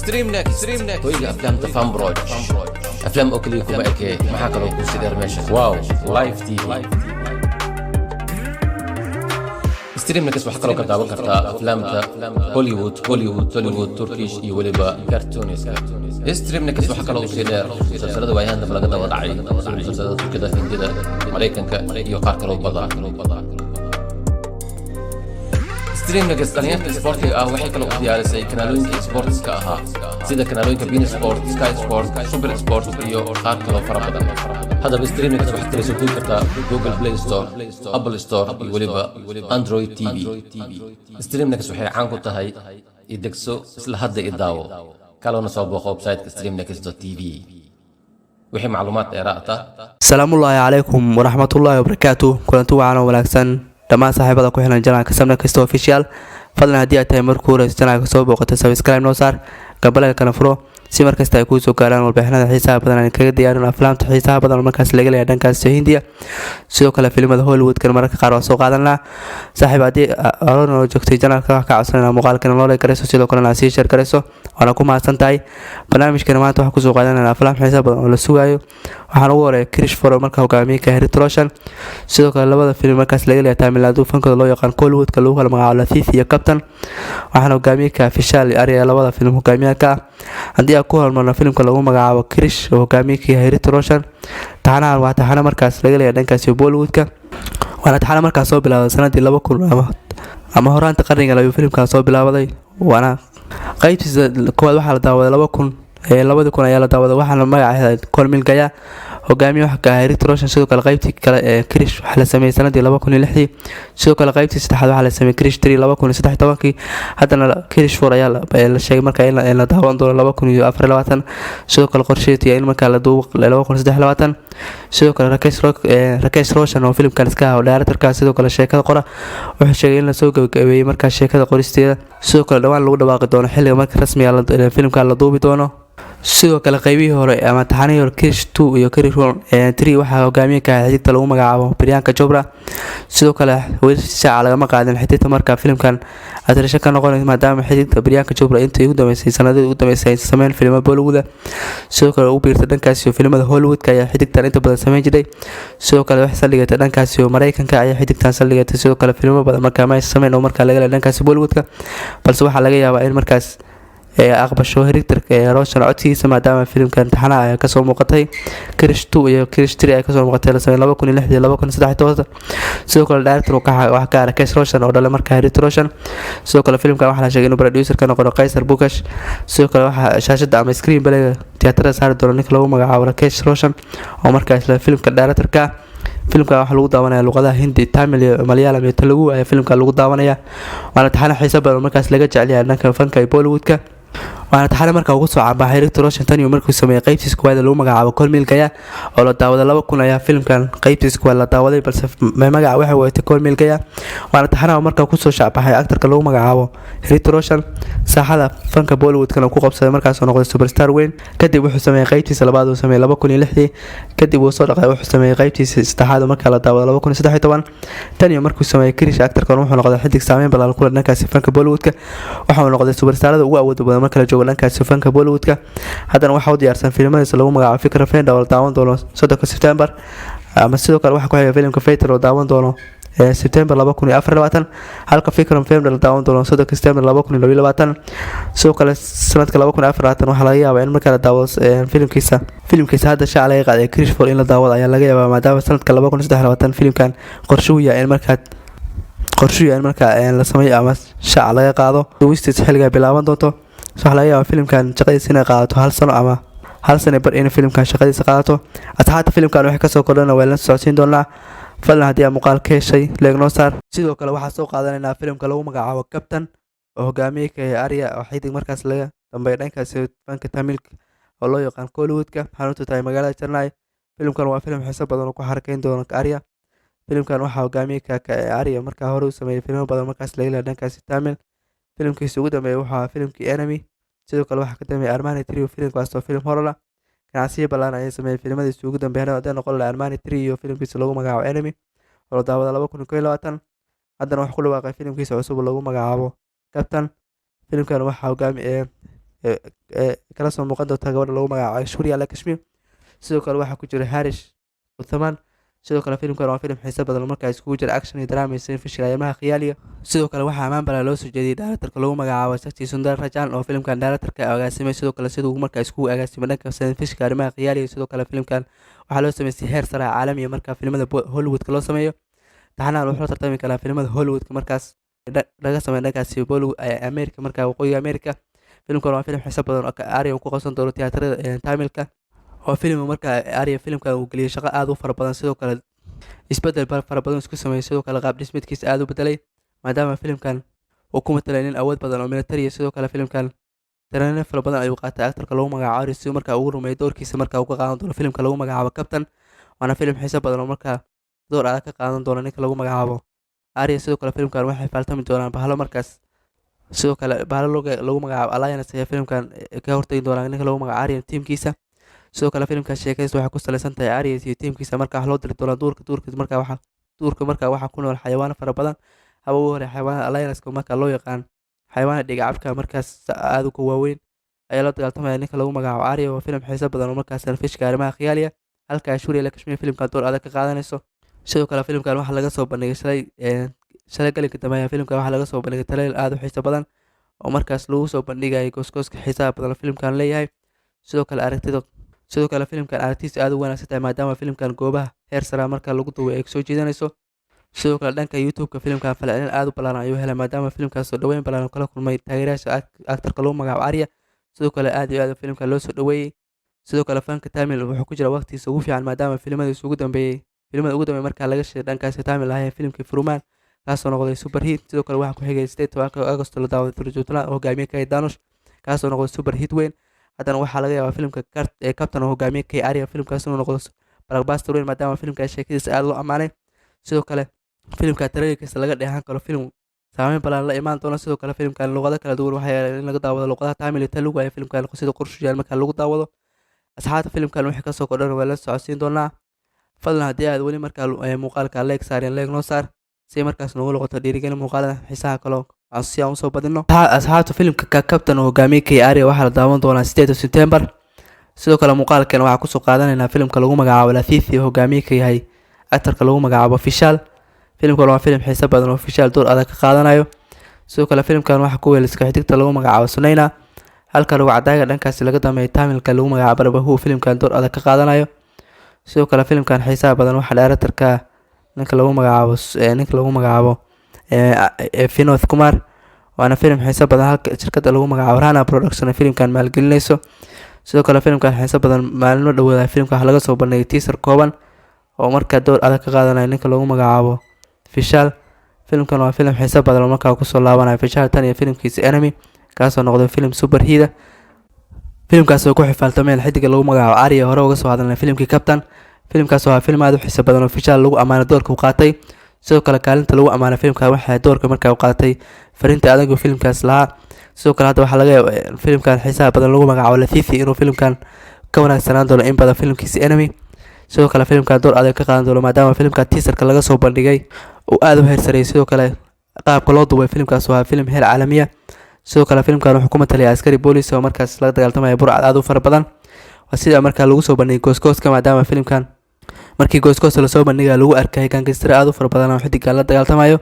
ستريم نكست ويجي افلام تفهم بروج افلام اوكلي كوبا اكي maxaa kaloo ku sidar meesha wow live tv ستريم نكست waxa kaloo ka daawan kartaa aflaamta هوليوود توليوود تركيش iyo waliba cartooniska ستريم نكست waxa kaloo si dheer silsilada waayahada laga daba dhacay silsilada turkida hindida mareykanka iyo qaar kaloo badan ستريم نكست dhalinyarta sportiga ah waxay kaloo diyaarisay kanaalooyinka sportska ahaa sida kanaalooyinka bein sport sky sport super sport iyo qaar kaloo fara badan hadaba ستريم نكست waxaad kala soo degi kartaa google play store apple store iyo waliba android tv ستريم نكست waxay caan ku tahay idegso isla hadda idaawo kalona soo booqo website-ka streamnext.tv wixii macluumaad dheeraad ah salaamullaahi calaykum waraxmatullaahi wabarakaatuh kulanti wacan oo wanaagsan dhammaan saaxiibada ku xiran janaalka Streamnext official fadlan haddii aad tahay markuu hore janaalka soo booqato subscribe noo saar gabalaga kana furo si markasta ay kuu soo gaaraan warbixinada xiisaha badan aan kaga diyaarin aflaamta xiisaha badan markaas laga leeyahay dhankaas Hindiya sidoo kale filimada Hollywood kan mararka qaar waa soo qaadanaa saaxiib haddii aroon oo joogtay janaalka wax ka codsanayna muuqaalkan loo leekarayso sidoo kale aad sii share karayso waana ku mahadsan tahay barnaamijkan maanta waxa ku soo qaadanayna aflaam xiisaha badan oo la sugayo waxaan ugu horeeyay Krish Foro marka hogaamiyay Harry Troshan sidoo kale labada filim markaas laga leeyahay Tamil fankooda loo yaqaan Hollywood ka lagu kala magacaabo Latif iyo Captain waxaan hogaamiyay Official Arya labada filim hogaamiyaka haddii ku hormarno filimka lagu magacaabo Krish oo hogaamiyay Harry Troshan taana waa taana markaas laga leeyahay dhankaas Bollywood-ka waana taana markaas soo bilaabay sanadii 2000 ama horaanta qarniga la filimka soo bilaabaday waana qaybtiisa koowaad waxa la daawaday 2000 ayaa la daawaday waxaana magaceeda Kolmil Gaya hogaamiye waxa ka Harry Troshan sidoo kale qaybtii kale ee Krish waxa la sameeyay sanadii 2006 sidoo kale qaybtii saddexaad waxa la sameeyay Krish 3 2013 hadana Krish 4 ayaa la sheegay marka in la daawan doono 2024 sidoo kale qorsheeyay in marka la duubo 2023 sidoo kale Rakesh Roshan oo filimkan iska ah oo director-ka sidoo kale sheekada qora wuxuu sheegay in la soo gabagabeeyay marka sheekada qoristeeda sidoo kale dhawaan lagu dhawaaqi doono xilliga marka rasmi ah filimka la duubi doono sidoo kale qaybihii hore ama taxanayo Krish 2 iyo Krish 3 waxa hogaamiyay ka xigta lagu magacaabo Priyanka Chopra sidoo kale waysa laga maqaadin xigta marka filimkan adeersha ka noqonay maadaama xigta Priyanka Chopra intii ugu dambeysay sanadii ugu dambeysay sameyn filmo Bollywood sidoo kale u biirtay dhankaas iyo filimada Hollywood ka ayaa xigta inta badan sameyn jiray sidoo kale wax saldhigay dhankaas iyo Mareykanka ayaa xigta saldhigay sidoo kale filmo badan marka ma sameyn oo marka laga leeyahay dhankaas Bollywood ka balse waxa laga yaabaa in markaas aqbasho Director-ka Roshan codkiisa maadaama filimkan taxana ay ka soo muuqatay Krish 2 iyo Krish 3 ay ka soo muuqatay 2006 iyo 2013 sidoo kale director waxa ka Rakesh Roshan oo dhalay marka Harry Troshan sidoo kale filimkan waxa la sheegay in producer ka noqdo Qaysar Bukash sidoo kale waxa shaashada ama screen play tiyaatarada saar doono ninka lagu magacaabo Rakesh Roshan oo markaas la filimka director-ka filimka waxa lagu daawanaya luqadaha Hindi Tamil iyo Malayalam iyo Telugu ayaa filimka lagu daawanaya waana taxana xiiso badan markaas laga jecel yahay dhanka fanka Bollywood-ka waana taxana marka ugu soo caanbaxay Harry Troshan tan iyo markuu sameeyay qaybtiisa koowaad lagu magacaabo Kolmil Gaya oo la daawaday 2000 ayaa filimkan qaybtiisa koowaad la daawaday balse magaca waxa weeyay Kolmil Gaya waana taxana marka ku soo shacbaxay actor-ka lagu magacaabo Harry Troshan saaxada fanka Bollywood-kana ku qabsaday markaas oo noqday superstar weyn kadib wuxuu sameeyay qaybtiisa labaad oo sameeyay 2006 kadib uu soo dhaqay wuxuu sameeyay qaybtiisa saddexaad marka la daawaday 2013 tan iyo markuu sameeyay Krish actor-kan wuxuu noqday xidig saameyn badan ku leh dhankaas fanka Bollywood-ka waxa uu noqday superstarada ugu awoodda badan marka la joogo dhankaas fanka Bollywood-ka hadana waxa uu diyaarsan filimadiisa lagu magacaabo Fikra Fenda oo daawan doono 3 September ama sidoo kale waxa ku xigay filimka Fighter oo daawan doono September 2024 halka Fikra Fenda la daawan doono 3 September 2022 sidoo kale sanadka 2024 waxa laga yaabaa in marka la daawado filimkiisa hadda shaaca laga qaaday Krish 4 in la daawado ayaa laga yaabaa maadaama sanadka 2023 filimkan qorshuhu yahay in marka la sameeyo ama shaaca laga qaado duwistiisa xilliga bilaaban doonto waxa laga yaabaa filimkan shaqadiisa inay qaadato hal sano bar in filimkan shaqadiisa qaadato asxaabta filimkan waxay ka soo kordhana way la socodsiin doonaa fadlan haddii aad muuqaal ka heshay leeg noo saar sidoo kale waxaa soo qaadanaynaa filimka lagu magacaabo Captain oo hogaamiyay ka Arya oo xidig markaas laga dambeeyay dhankaas fanka Tamilka oo loo yaqaan Hollywood-ka xarunta tahay magaalada Chennai filimkan waa filim xiiso badan oo ku xarkeyn doona Arya filimkan waxa hogaamiyay ka Arya marka hore uu sameeyay filmo badan markaas laga leeyahay dhankaas Tamil filimkiisa ugu dambeeyay waxa filimkii Enemy sidoo kale waxa ka dambeeyay Armani 3 filimkaas oo film horror ah ganacsiyo balan ayay sameeyay filmadiisa ugu dambeeyay hadda noqon la Armani 3 iyo filimkiisa lagu magacaabo Enemy oo la daawada 2021 haddana waxa ku dhawaaqay filimkiisa cusub lagu magacaabo Captain filimkan waxa hogaamiyay kala soo muuqan doonta gabadha lagu magacaabo Shuriya Lakshmi. sidoo kale waxaa ku jira Harish Uthaman. sidoo kale filimkan waa filim xiiso badan markaa iskugu jira action iyo drama iyo science arrimaha khiyaaliga. sidoo kale waxaa ammaan badan loo soo jeediyay directorka lagu magacaabo Sakshi Sundar Rajan oo filimkan directorka agaasimay. sidoo kale siduu markaa iskugu agaasimay dhanka science arrimaha khiyaaliga. sidoo kale filimkan waxaa loo sameeyay heer sare caalami ah markaa filimada Hollywoodka loo sameeyo. taxanahan wuxuu la tartami karaa filimada Hollywoodka markaas laga sameeyo dhankaasi Bollywood America markaa waqooyiga America. filimkan waa filim xiiso badan oo Arya ku qabsan doono tiyaatarada Tamilka oo filim markaa Arya filimkan uu geliyay shaqo aad u fara badan. sidoo kale isbedel fara badan isku sameeyay. sidoo kale qaab dhismeedkiisa aad u bedelay maadaama filimkan uu ku matalay nin awood badan oo military. sidoo kale filimkan tareenin fara badan ayuu qaatay actorka lagu magacaabo Arya si markaa ugu rumeeyay doorkiisa markaa uu ka qaadan doono filimka lagu magacaabo Captain. waana filim xiiso badan oo markaa door adag ka qaadan doona ninka lagu magacaabo Arya. sidoo kale filimkan waxay faltami doonaan bahalo markaas sidoo kale bahalo lagu magacaabo Alliance ayaa filimkan ka hortagi doona ninka lagu magacaabo Arya tiimkiisa. sidoo kale filimkan sheekadiisa waxay ku saleysan tahay Arya iyo tiimkiisa markaa wax loo diri doona duurka markaa waxaa ku nool xayawaano fara badan. haba ugu hore xayawaanada Alliance markaa loo yaqaan xayawaanada dhigacabka markaas aad u waaweyn ayaa la dagaaltamaya ninka lagu magacaabo Arya. waa filim xiiso badan oo markaas fishka arrimaha khiyaaliga halka Shuriya Lakshmi filimkan door adag ka qaadanayso. sidoo kale filimkan waxaa laga soo bandhigay shalay galinka dambe. filimkan waxaa laga soo bandhigay trailer aad u xiiso badan oo markaas lagu soo bandhigayay gooskooska xiisaha badan filimkan leeyahay. sidoo kale filimkan aragtiisa aad u wanaagsan tahay maadaama filimkan goobaha heer sare markaa lagu duubay ay soo jiidanayso. sidoo kale dhanka YouTube-ka filimkan falcelin aad u ballaaran ayuu helay maadaama filimkaas soo dhaweyn ballaaran kala kulmay taageerayaasha actorka lagu magacaabo Arya. sidoo kale aad iyo aad filimkan loo soo dhaweeyay. sidoo kale fanka Tamil wuxuu ku jira waqtigiisa ugu fiican maadaama filimada ugu dambeeyay markaa laga sheegay dhankaasi Tamil ahaa filimkii Furumaan kaasoo noqday super hit. sidoo kale waxaa ku xigay 8 August la daawaday Turjutla oo hogaamiyay Kay Danush kaasoo noqday super hit weyn. haddana waxaa laga yaabaa filimka Captain oo hogaamiyay Kay Arya filimkaas inuu noqdo blockbuster weyn maadaama filimka sheekadiisa aad loo amaanay. sidoo kale filimka trailerkiisa laga dheehan karo filim saameyn badan la imaan doona. sidoo kale filimkan luqado kala duwan waxaa in laga daawado luqadaha Tamil iyo Telugu ay filimkan sida qorshayaal markaa lagu daawado. asxaabta filimkan wixii kasoo kordhan waa la socodsiin doonaa. fadlan haddii aad weli markaa muuqaalka leeg saareen leeg noo saar si markaas noogu noqoto dhiirigelin muuqaalada xiisaha kaloo si aan usoo badino. asxaabta filimka Captain oo hogaamiyay Kay Arya waxaa la daawan doonaa 8 September. sidoo kale muuqaalkan waxaa kusoo qaadanaynaa filimka lagu magacaabo Lafifi oo hogaamiyay ka yahay actorka lagu magacaabo Vishal. filimkan waa filim xiiso badan oo Vishal door adag ka qaadanayo. sidoo kale filimkan waxaa ku weelisay xidigta lagu magacaabo Sunaina halka lagu cadaaga dhankaasi laga dameeyay Tamilka lagu magacaabo Barbahu filimkan door adag ka qaadanayo. sidoo kale filimkan xiisaha badan waxaa directorka ninka lagu magacaabo Vinod Kumar. waana filim xiiso badan halka shirkadda lagu magacaabo Rana Production ee filimkan maalgelinayso. sidoo kale filimkan xiiso badan maalmo dhawaada filimka waxaa laga soo bandhigay teaser kooban oo markaa door adag ka qaadanaya ninka lagu magacaabo Vishal. filimkan waa filim xiiso badan oo markaa kusoo laabanaya Vishal tan iyo filimkiisa Enemy kaasoo noqday filim super hit. filimkaas oo ku xifaaltameen xidiga lagu magacaabo Arya hore uga soo hadalnay filimkii Captain. filimkaas waa filim aad u xiiso badan oo Vishal lagu amaanay doorka uu qaatay. sidoo kale kaalinta lagu amaanay filimka waxaa doorka markaa uu qaatay fariinta adag oo filimkaas lahaa. sidoo kale hadda waxaa laga yaabaa filimkan xiisaha badan lagu magacaabo Lafifi inuu filimkan ka wanaagsanaan doono in badan filimkiisa Enemy. sidoo kale filimkan door adag ka qaadan doono maadaama filimka teaserka laga soo bandhigay uu aad u heer sareeyay. sidoo kale qaabka loo duubay filimkaas waa filim heer caalami ah. sidoo kale filimkan wuxuu ku matalay askari boolis oo markaas laga dagaaltamaya burcad aad u fara badan. waa sida markaa lagu soo bandhigay gooskooska maadaama filimkan markii gooskooska lasoo bandhigay lagu arkay gangster aad u fara badan oo xidigan la dagaaltamayo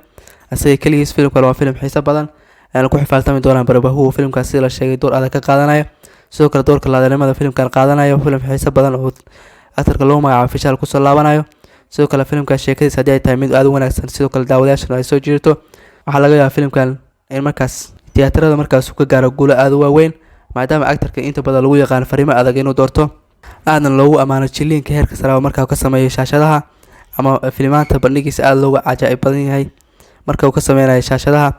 asaga kaligiis. filimkan waa filim xiiso badan ayna ku xifaaltami doonaan Barbahu filimkaas sida la sheegay door adag ka qaadanayo. sidoo kale doorka laadanimada filimkan qaadanayo filim xiiso badan oo actorka lagu magacaabo Vishal kusoo laabanayo. sidoo kale filimkan sheekadiisa haddii ay tahay mid aad u wanaagsan sidoo kale daawadayaashana ay soo jiirto waxaa laga yaabaa filimkan in markaas tiyaatarada markaas uu ka gaaro guulo aad u waaweyn maadaama actorka inta badan lagu yaqaan fariimo adag inuu doorto aadna loogu amaano jiliinka heerka sare oo markaa ka sameeyo shaashadaha ama filimaanta bandhigiisa aad looga cajaa'ib badan yahay marka uu ka sameynayo shaashadaha.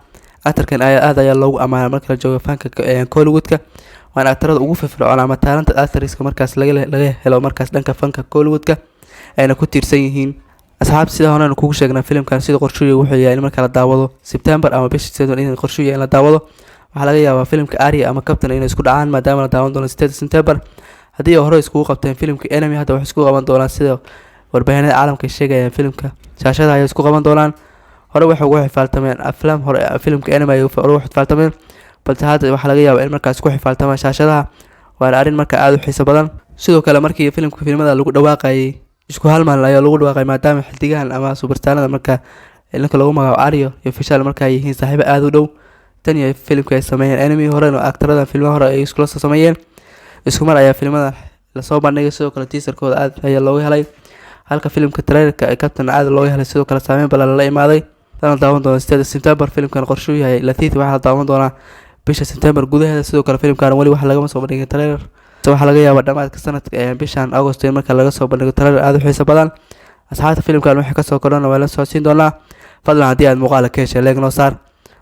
actorkan aad ayaa loogu amaanay marka la joogo fanka Hollywoodka waana actorada ugu firfircoon ama talented actorska markaas laga helo markaas dhanka fanka Hollywoodka ayna ku tiirsan yihiin. asxaabta sida horena kugu sheegnay filimkan sida qorshuhu wuxuu yahay in marka la daawado September ama bishii September in qorshuhu yahay in la daawado. waxaa laga yaabaa filimka Arya ama Captain inay isku dhacaan maadaama la daawan doono 8 September. haddii hore iskugu qabteen filimka Enemy hadda wax isku qaban doonaan sida warbaahinada caalamka sheegayaan filimka shaashada ay isku qaban doonaan. hore waxa ugu xifaaltameen aflaam hore filimka Enemy ay hore u xifaaltameen balse hadda waxaa laga yaabaa in markaas ku xifaaltama shaashadaha waana arrin marka aad u xiiso badan. sidoo kale markii filimada lagu dhawaaqayay isku hal maalin ayaa lagu dhawaaqay maadaama xildigahan ama superstarada marka ninka lagu magacaabo Aryo iyo Vishal marka ay yihiin saaxiibo aad u dhow. tan iyo filimka ay sameeyeen enemy hore oo aktarada filmaha hore ay isku sameeyeen isku mar ayaa filimada la soo bandhigay. sidoo kale teaserkooda aad ayaa looga helay halka filimka trailerka ay Captain aad looga helay sidoo kale saameyn badan la imaaday. tan daawan doona 8 September filimkan qorshu yahay Latif waxa daawan doona bisha September gudaheeda. sidoo kale filimkan wali waxa laga soo bandhigay trailer waxa laga yaabaa dhamaadka sanadka ee bishan August marka laga soo bandhigo trailer aad u xiiso badan. asxaabta filimkan waxa ka soo korona waa la soo siin doonaa. fadlan haddii aad muuqaalka ka heshay like noo saar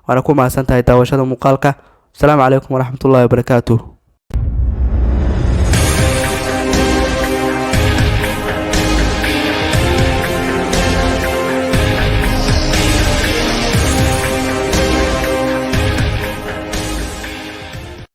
waana ku mahadsantahay daawashada muuqaalka. Assalaamu calaykum waraxmatullaahi wabarakaatuh.